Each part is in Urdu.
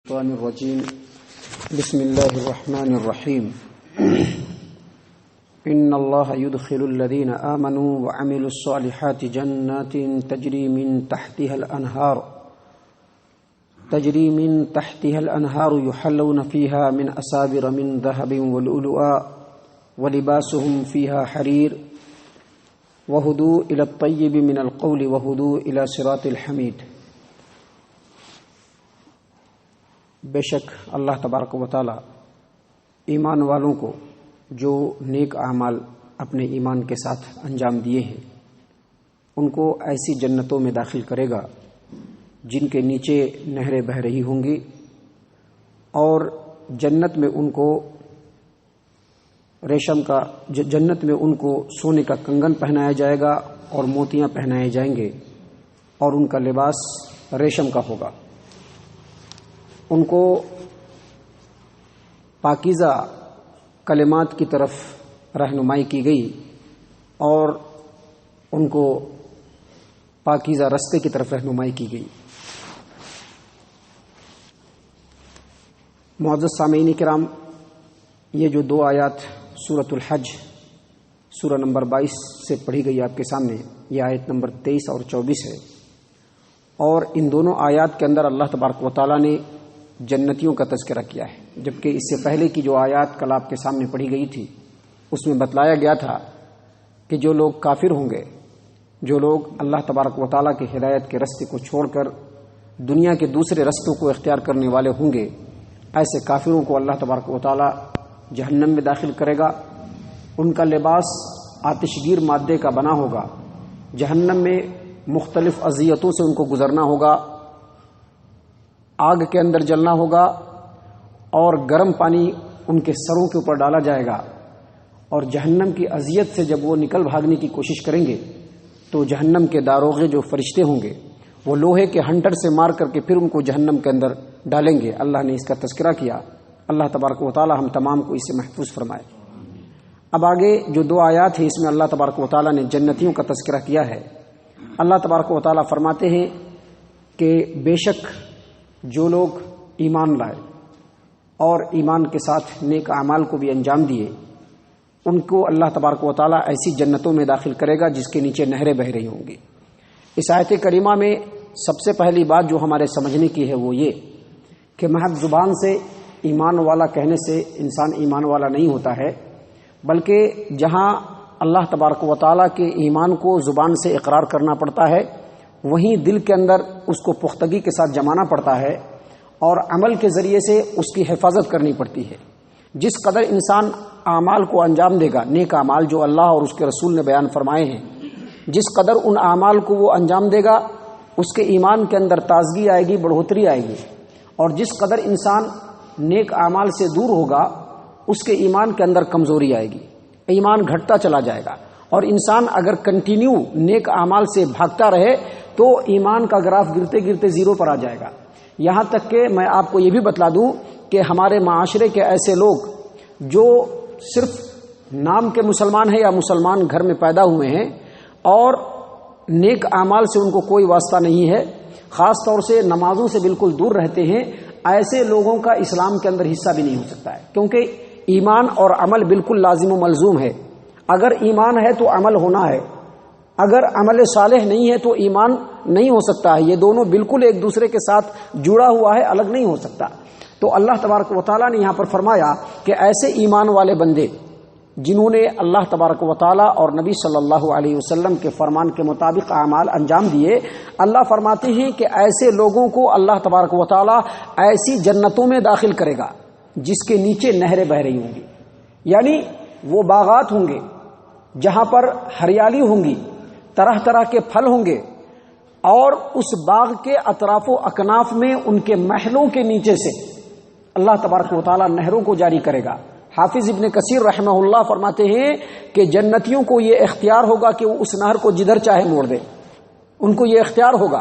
الشيطان الرجيم بسم الله الرحمن الرحيم إن الله يدخل الذين آمنوا وعملوا الصالحات جنات تجري من تحتها الأنهار يحلون فيها من أساور من ذهب ولؤلؤا ولباسهم فيها حرير وهدوا إلى الطيب من القول وهدوا إلى صراط الحميد۔ بے شک اللہ تبارک و تعالی ایمان والوں کو جو نیک اعمال اپنے ایمان کے ساتھ انجام دیے ہیں ان کو ایسی جنتوں میں داخل کرے گا جن کے نیچے نہریں بہہ رہی ہوں گی، اور جنت میں ان کو سونے کا کنگن پہنایا جائے گا اور موتیاں پہنائے جائیں گے، اور ان کا لباس ریشم کا ہوگا۔ ان کو پاکیزہ کلمات کی طرف رہنمائی کی گئی اور ان کو پاکیزہ رستے کی طرف رہنمائی کی گئی۔ معزز سامعین کرام، یہ جو دو آیات سورۃ الحج سورہ نمبر 22 سے پڑھی گئی آپ کے سامنے، یہ آیت نمبر 23 اور 24 ہے، اور ان دونوں آیات کے اندر اللہ تبارک و تعالیٰ نے جنتیوں کا تذکرہ کیا ہے، جبکہ اس سے پہلے کی جو آیات کل آپ کے سامنے پڑھی گئی تھی اس میں بتلایا گیا تھا کہ جو لوگ کافر ہوں گے، جو لوگ اللہ تبارک و تعالیٰ کے ہدایت کے رستے کو چھوڑ کر دنیا کے دوسرے رستوں کو اختیار کرنے والے ہوں گے، ایسے کافروں کو اللہ تبارک و تعالیٰ جہنم میں داخل کرے گا۔ ان کا لباس آتش گیر مادے کا بنا ہوگا، جہنم میں مختلف اذیتوں سے ان کو گزرنا ہوگا، آگ کے اندر جلنا ہوگا، اور گرم پانی ان کے سروں کے اوپر ڈالا جائے گا، اور جہنم کی اذیت سے جب وہ نکل بھاگنے کی کوشش کریں گے تو جہنم کے داروغے جو فرشتے ہوں گے وہ لوہے کے ہنٹر سے مار کر کے پھر ان کو جہنم کے اندر ڈالیں گے۔ اللہ نے اس کا تذکرہ کیا، اللہ تبارک و تعالی ہم تمام کو اس سے محفوظ فرمائے۔ اب آگے جو دو آیات ہیں اس میں اللہ تبارک و تعالی نے جنتیوں کا تذکرہ کیا ہے۔ اللہ تبارک و تعالی فرماتے ہیں کہ بے شک جو لوگ ایمان لائے اور ایمان کے ساتھ نیک اعمال کو بھی انجام دیے، ان کو اللہ تبارک و تعالیٰ ایسی جنتوں میں داخل کرے گا جس کے نیچے نہریں بہہ رہی ہوں گی۔ اس آیت کریمہ میں سب سے پہلی بات جو ہمارے سمجھنے کی ہے وہ یہ کہ محض زبان سے ایمان والا کہنے سے انسان ایمان والا نہیں ہوتا ہے، بلکہ جہاں اللہ تبارک و تعالیٰ کے ایمان کو زبان سے اقرار کرنا پڑتا ہے وہیں دل کے اندر اس کو پختگی کے ساتھ جمانا پڑتا ہے، اور عمل کے ذریعے سے اس کی حفاظت کرنی پڑتی ہے۔ جس قدر انسان اعمال کو انجام دے گا، نیک اعمال جو اللہ اور اس کے رسول نے بیان فرمائے ہیں، جس قدر ان اعمال کو وہ انجام دے گا اس کے ایمان کے اندر تازگی آئے گی، بڑھوتری آئے گی، اور جس قدر انسان نیک اعمال سے دور ہوگا اس کے ایمان کے اندر کمزوری آئے گی، ایمان گھٹتا چلا جائے گا، اور انسان اگر کنٹینیو نیک اعمال سے بھاگتا رہے تو ایمان کا گراف گرتے گرتے زیرو پر آ جائے گا۔ یہاں تک کہ میں آپ کو یہ بھی بتلا دوں کہ ہمارے معاشرے کے ایسے لوگ جو صرف نام کے مسلمان ہیں یا مسلمان گھر میں پیدا ہوئے ہیں اور نیک اعمال سے ان کو کوئی واسطہ نہیں ہے، خاص طور سے نمازوں سے بالکل دور رہتے ہیں، ایسے لوگوں کا اسلام کے اندر حصہ بھی نہیں ہو سکتا ہے، کیونکہ ایمان اور عمل بالکل لازم و ملزوم ہے۔ اگر ایمان ہے تو عمل ہونا ہے، اگر عمل صالح نہیں ہے تو ایمان نہیں ہو سکتا ہے۔ یہ دونوں بالکل ایک دوسرے کے ساتھ جڑا ہوا ہے، الگ نہیں ہو سکتا۔ تو اللہ تبارک و تعالیٰ نے یہاں پر فرمایا کہ ایسے ایمان والے بندے جنہوں نے اللہ تبارک و تعالیٰ اور نبی صلی اللہ علیہ وسلم کے فرمان کے مطابق اعمال انجام دیے، اللہ فرماتے ہیں کہ ایسے لوگوں کو اللہ تبارک و تعالیٰ ایسی جنتوں میں داخل کرے گا جس کے نیچے نہریں بہہ رہی ہوں گی، یعنی وہ باغات ہوں گے جہاں پر ہریالی ہوں گی، طرح طرح کے پھل ہوں گے، اور اس باغ کے اطراف و اکناف میں ان کے محلوں کے نیچے سے اللہ تبارک و تعالیٰ نہروں کو جاری کرے گا۔ حافظ ابن کثیر رحمہ اللہ فرماتے ہیں کہ جنتیوں کو یہ اختیار ہوگا کہ وہ اس نہر کو جدھر چاہے موڑ دے، ان کو یہ اختیار ہوگا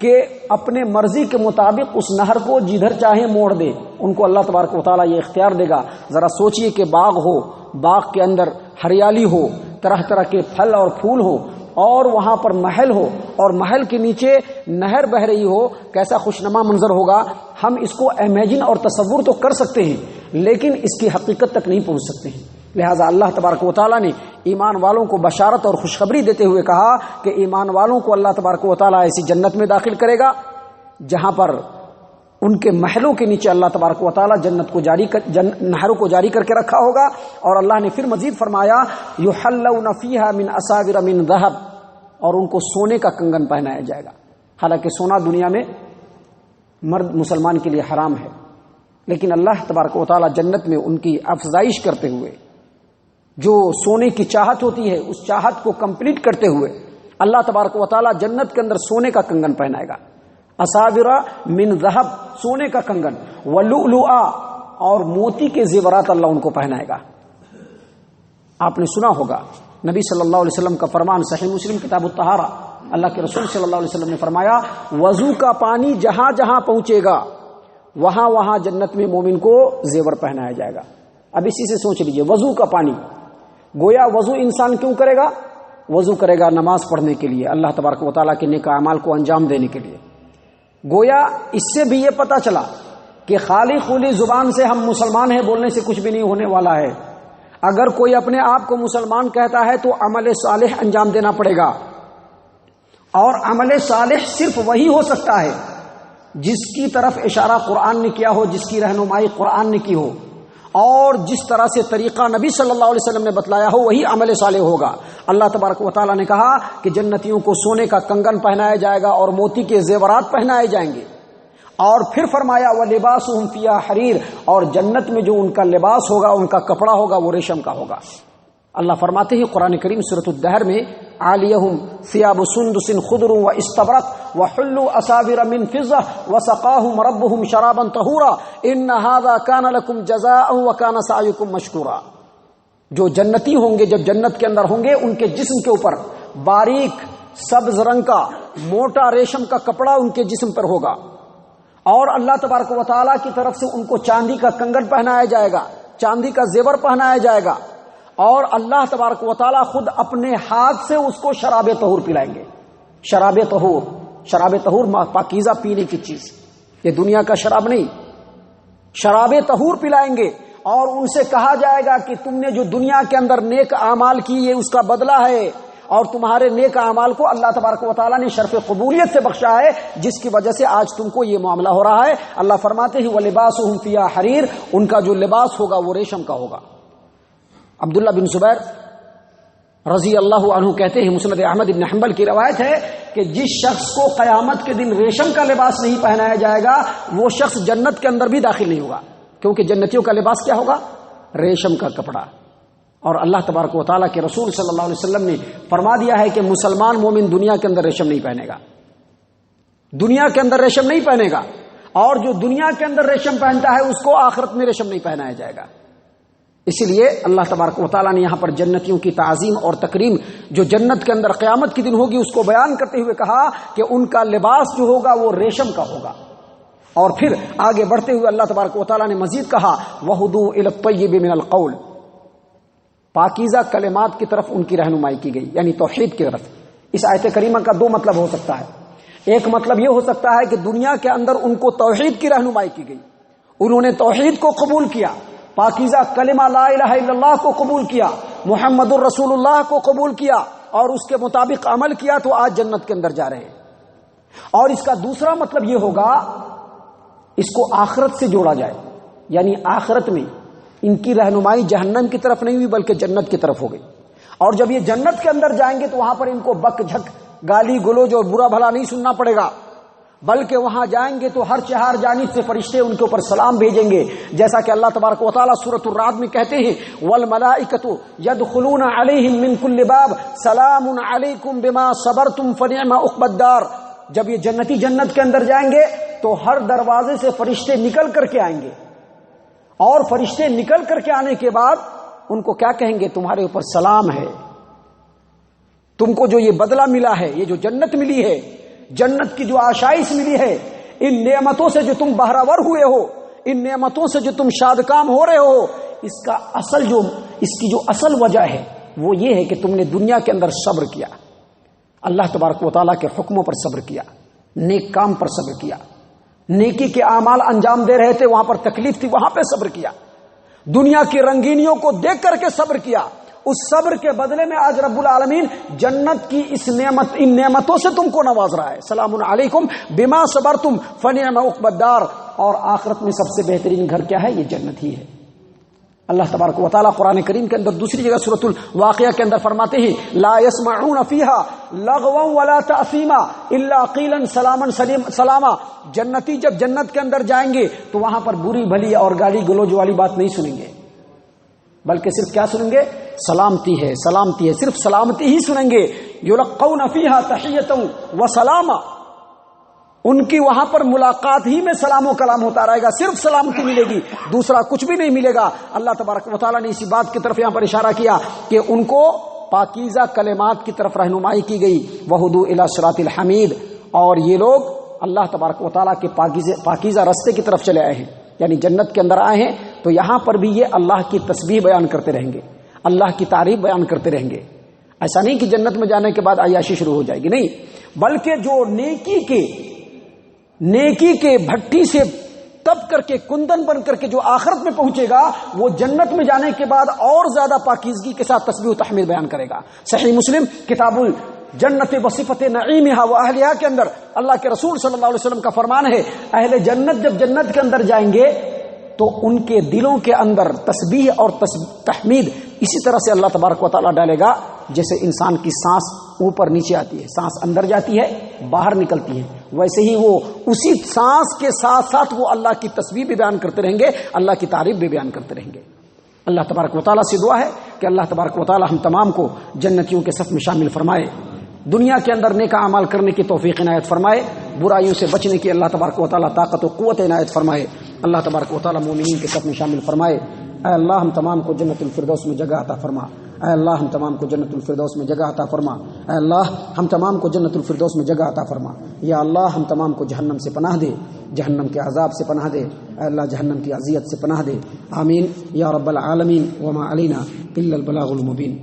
کہ اپنے مرضی کے مطابق اس نہر کو جدھر چاہے موڑ دے، ان کو اللہ تبارک و تعالیٰ یہ اختیار دے گا۔ ذرا سوچئے کہ باغ ہو، باغ کے اندر ہریالی ہو، طرح طرح کے پھل اور پھول ہو، اور وہاں پر محل ہو اور محل کے نیچے نہر بہ رہی ہو، کیسا خوشنما منظر ہوگا. ہم اس کو امیجن اور تصور تو کر سکتے ہیں لیکن اس کی حقیقت تک نہیں پہنچ سکتے ہیں. لہذا اللہ تبارک و تعالیٰ نے ایمان والوں کو بشارت اور خوشخبری دیتے ہوئے کہا کہ ایمان والوں کو اللہ تبارک و تعالیٰ ایسی جنت میں داخل کرے گا جہاں پر ان کے محلوں کے نیچے اللہ تبارک و تعالیٰ جنت کو نہروں کو جاری کر کے رکھا ہوگا. اور اللہ نے پھر مزید فرمایا یحلون فیہا من اساور من ذہب، اور ان کو سونے کا کنگن پہنایا جائے گا. حالانکہ سونا دنیا میں مرد مسلمان کے لیے حرام ہے، لیکن اللہ تبارک و تعالیٰ جنت میں ان کی افزائش کرتے ہوئے، جو سونے کی چاہت ہوتی ہے اس چاہت کو کمپلیٹ کرتے ہوئے اللہ تبارک و تعالیٰ جنت کے اندر سونے کا کنگن پہنائے گا. اساور من ذہب، سونے کا کنگن، ولؤلؤا، اور موتی کے زیورات اللہ ان کو پہنائے گا. آپ نے سنا ہوگا نبی صلی اللہ علیہ وسلم کا فرمان، صحیح مسلم کتاب الطہارہ، اللہ کے رسول صلی اللہ علیہ وسلم نے فرمایا وضو کا پانی جہاں جہاں پہنچے گا وہاں وہاں جنت میں مومن کو زیور پہنایا جائے گا. اب اسی سے سوچ لیجئے، وضو کا پانی، گویا وضو انسان کیوں کرے گا؟ وضو کرے گا نماز پڑھنے کے لیے، اللہ تبارک و تعالیٰ کے نیک اعمال کو انجام دینے کے لیے. گویا اس سے بھی یہ پتہ چلا کہ خالی خولی زبان سے ہم مسلمان ہیں بولنے سے کچھ بھی نہیں ہونے والا ہے. اگر کوئی اپنے آپ کو مسلمان کہتا ہے تو عمل صالح انجام دینا پڑے گا، اور عمل صالح صرف وہی ہو سکتا ہے جس کی طرف اشارہ قرآن نے کیا ہو، جس کی رہنمائی قرآن نے کی ہو، اور جس طرح سے طریقہ نبی صلی اللہ علیہ وسلم نے بتلایا ہو وہی عمل صالح ہوگا. اللہ تبارک و تعالیٰ نے کہا کہ جنتیوں کو سونے کا کنگن پہنایا جائے گا اور موتی کے زیورات پہنائے جائیں گے. اور پھر فرمایا وَلِبَاسُهُمْ فِيهَا حَرِيرٌ، اور جنت میں جو ان کا لباس ہوگا، ان کا کپڑا ہوگا، وہ ریشم کا ہوگا. اللہ فرماتے ہیں قرآن کریم سورۃ الدہر میں عَالِيَهُمْ ثِيَابُ سُنْدُسٍ خُضْرٌ وَإِسْتَبْرَقٌ وَحُلُّوا أَسَاوِرَ مِنْ فِضَّةٍ وَسَقَاهُمْ رَبُّهُمْ شَرَابًا طَهُورًا إِنَّ هَذَا كَانَ لَكُمْ جَزَاءً وَكَانَ سَعْيُكُمْ مَشْكُورًا. جو جنتی ہوں گے، جب جنت کے اندر ہوں گے، ان کے جسم کے اوپر باریک سبز رنگ کا موٹا ریشم کا کپڑا ان کے جسم پر ہوگا، اور اللہ تبارک و تعالیٰ کی طرف سے ان کو چاندی کا کنگن پہنایا جائے گا، چاندی کا زیور پہنایا جائے گا، اور اللہ تبارک و تعالیٰ خود اپنے ہاتھ سے اس کو شراب طہور پلائیں گے. شراب طہور پاکیزہ پینے کی چیز، یہ دنیا کا شراب نہیں، شراب طہور پلائیں گے. اور ان سے کہا جائے گا کہ تم نے جو دنیا کے اندر نیک اعمال کی، یہ اس کا بدلہ ہے، اور تمہارے نیک اعمال کو اللہ تبارک و تعالیٰ نے شرف قبولیت سے بخشا ہے، جس کی وجہ سے آج تم کو یہ معاملہ ہو رہا ہے. اللہ فرماتے ہیں وَلِبَاسُهُمْ فِيهَا حَرِيرٌ، ان کا جو لباس ہوگا وہ ریشم کا ہوگا. عبداللہ بن زبیر رضی اللہ عنہ کہتے ہیں، مسند احمد بن حنبل کی روایت ہے کہ جس شخص کو قیامت کے دن ریشم کا لباس نہیں پہنایا جائے گا وہ شخص جنت کے اندر بھی داخل نہیں ہوگا، کیونکہ جنتیوں کا لباس کیا ہوگا؟ ریشم کا کپڑا. اور اللہ تبارک و تعالیٰ کے رسول صلی اللہ علیہ وسلم نے فرما دیا ہے کہ مسلمان مومن دنیا کے اندر ریشم نہیں پہنے گا، دنیا کے اندر ریشم نہیں پہنے گا، اور جو دنیا کے اندر ریشم پہنتا ہے اس کو آخرت میں ریشم نہیں پہنایا جائے گا. اسی لیے اللہ تبارک و تعالیٰ نے یہاں پر جنتیوں کی تعظیم اور تکریم جو جنت کے اندر قیامت کی دن ہوگی اس کو بیان کرتے ہوئے کہا کہ ان کا لباس جو ہوگا وہ ریشم کا ہوگا. اور پھر آگے بڑھتے ہوئے اللہ تبارک و تعالیٰ نے مزید کہا وَهُدُوا إِلَى الطَّيِّبِ مِنَ الْقَوْلِ، پاکیزہ کلمات کی طرف ان کی رہنمائی کی گئی، یعنی توحید کی طرف. اس آیت کریمہ کا دو مطلب ہو سکتا ہے. ایک مطلب یہ ہو سکتا ہے کہ دنیا کے اندر ان کو توحید کی رہنمائی کی گئی، انہوں نے توحید کو قبول کیا، پاکیزہ کلمہ لا الہ الا اللہ کو قبول کیا، محمد الرسول اللہ کو قبول کیا، اور اس کے مطابق عمل کیا، تو آج جنت کے اندر جا رہے ہیں. اور اس کا دوسرا مطلب یہ ہوگا اس کو آخرت سے جوڑا جائے، یعنی آخرت میں ان کی رہنمائی جہنم کی طرف نہیں ہوئی بلکہ جنت کی طرف ہو گئی. اور جب یہ جنت کے اندر جائیں گے تو وہاں پر ان کو بک جھک گالی گلوچ اور برا بھلا نہیں سننا پڑے گا، بلکہ وہاں جائیں گے تو ہر چہار جانب سے فرشتے ان کے اوپر سلام بھیجیں گے، جیسا کہ اللہ تبارک و تعالیٰ سورۃ الرعد میں کہتے ہیں وَالْمَلَائِكَةُ يَدْخُلُونَ عَلَيْهِم مِّن كُلِّ بَابٍ سَلَامٌ عَلَيْكُمْ بِمَا صَبَرْتُمْ فَنِعْمَ عُقْبَى الدَّارِ. جب یہ جنتی جنت کے اندر جائیں گے تو ہر دروازے سے فرشتے نکل کر کے آئیں گے، اور فرشتے نکل کر کے آنے کے بعد ان کو کیا کہیں گے؟ تمہارے اوپر سلام ہے، تم کو جو یہ بدلہ ملا ہے، یہ جو جنت ملی ہے، جنت کی جو آشائش ملی ہے، ان نعمتوں سے جو تم بہرہور ہوئے ہو، ان نعمتوں سے جو تم شادکام ہو رہے ہو، اس کی جو اصل وجہ ہے وہ یہ ہے کہ تم نے دنیا کے اندر صبر کیا، اللہ تبارک و تعالیٰ کے حکموں پر صبر کیا، نیک کام پر صبر کیا، نیکی کے اعمال انجام دے رہے تھے، وہاں پر تکلیف تھی، وہاں پہ صبر کیا، دنیا کی رنگینیوں کو دیکھ کر کے صبر کیا، اس صبر کے بدلے میں آج رب العالمین جنت کی ان نعمتوں سے تم کو نواز رہا ہے. سلام علیکم بما صبرتم فنعم عقبی الدار. اور آخرت میں سب سے بہترین گھر کیا ہے؟ یہ جنت ہی ہے. اللہ تبارک و تعالیٰ قرآن کریم کے اندر دوسری جگہ سورۃ الواقعہ کے اندر فرماتے ہیں لا يسمعون فيها لغوا ولا تأثیما الا قیلا سلاما سلاما. جنتی جب جنت کے اندر جائیں گے تو وہاں پر بری بھلی اور گالی گلوچ والی بات نہیں سنیں گے، بلکہ صرف کیا سنیں گے؟ سلامتی ہے، سلامتی ہے، صرف سلامتی ہی سنیں گے. یلقون فیہا تحیۃ و سلاما. ان کی وہاں پر ملاقات ہی میں سلام و کلام ہوتا رہے گا، صرف سلامتی ملے گی، دوسرا کچھ بھی نہیں ملے گا. اللہ تبارک و تعالیٰ نے اسی بات کی طرف یہاں پر اشارہ کیا کہ ان کو پاکیزہ کلمات کی طرف رہنمائی کی گئی. وہدوا الی صراط الحمید. اور یہ لوگ اللہ تبارک و تعالیٰ کے پاکیزہ رستے کی طرف چلے آئے ہیں، یعنی جنت کے اندر آئے ہیں تو یہاں پر بھی یہ اللہ کی تسبیح بیان کرتے رہیں گے، اللہ کی تعریف بیان کرتے رہیں گے. ایسا نہیں کہ جنت میں جانے کے بعد عیاشی شروع ہو جائے گی، نہیں، بلکہ جو نیکی کے بھٹی سے تب کر کے کندن بن کر کے جو آخرت میں پہنچے گا وہ جنت میں جانے کے بعد اور زیادہ پاکیزگی کے ساتھ تسبیح و تحمید بیان کرے گا. صحیح مسلم کتاب الجنت وصفت نعیمہا واہلہا کے اندر اللہ کے رسول صلی اللہ علیہ وسلم کا فرمان ہے اہل جنت جب جنت کے اندر جائیں گے تو ان کے دلوں کے اندر تسبیح اور تحمید اسی طرح سے اللہ تبارک و تعالیٰ ڈالے گا جیسے انسان کی سانس اوپر نیچے آتی ہے، سانس اندر جاتی ہے باہر نکلتی ہے، ویسے ہی وہ اسی سانس کے ساتھ ساتھ وہ اللہ کی تسبیح بھی بیان کرتے رہیں گے، اللہ کی تعریف بھی بیان کرتے رہیں گے. اللہ تبارک و تعالیٰ سے دعا ہے کہ اللہ تبارک و تعالیٰ ہم تمام کو جنتیوں کے صف میں شامل فرمائے، دنیا کے اندر نیک اعمال کرنے کی توفیق عنایت فرمائے، برائیوں سے بچنے کی اللہ تبارک و تعالیٰ طاقت و قوت عنایت فرمائے. اللہ تبارک و تعالیٰ مومنین کے صف میں شامل فرمائے. اے اللہ ہم تمام کو جنت الفردوس میں جگہ عطا فرما. اے اللہ ہم تمام کو جنت الفردوس میں جگہ عطا فرما. اے اللہ ہم تمام کو جنت الفردوس میں جگہ عطا فرما. یا اللہ ہم تمام کو جہنم سے پناہ دے، جہنم کے عذاب سے پناہ دے. اے اللہ جہنم کی اذیت سے پناہ دے. آمین یا رب العالمین. وما علینا الا البلاغ المبین.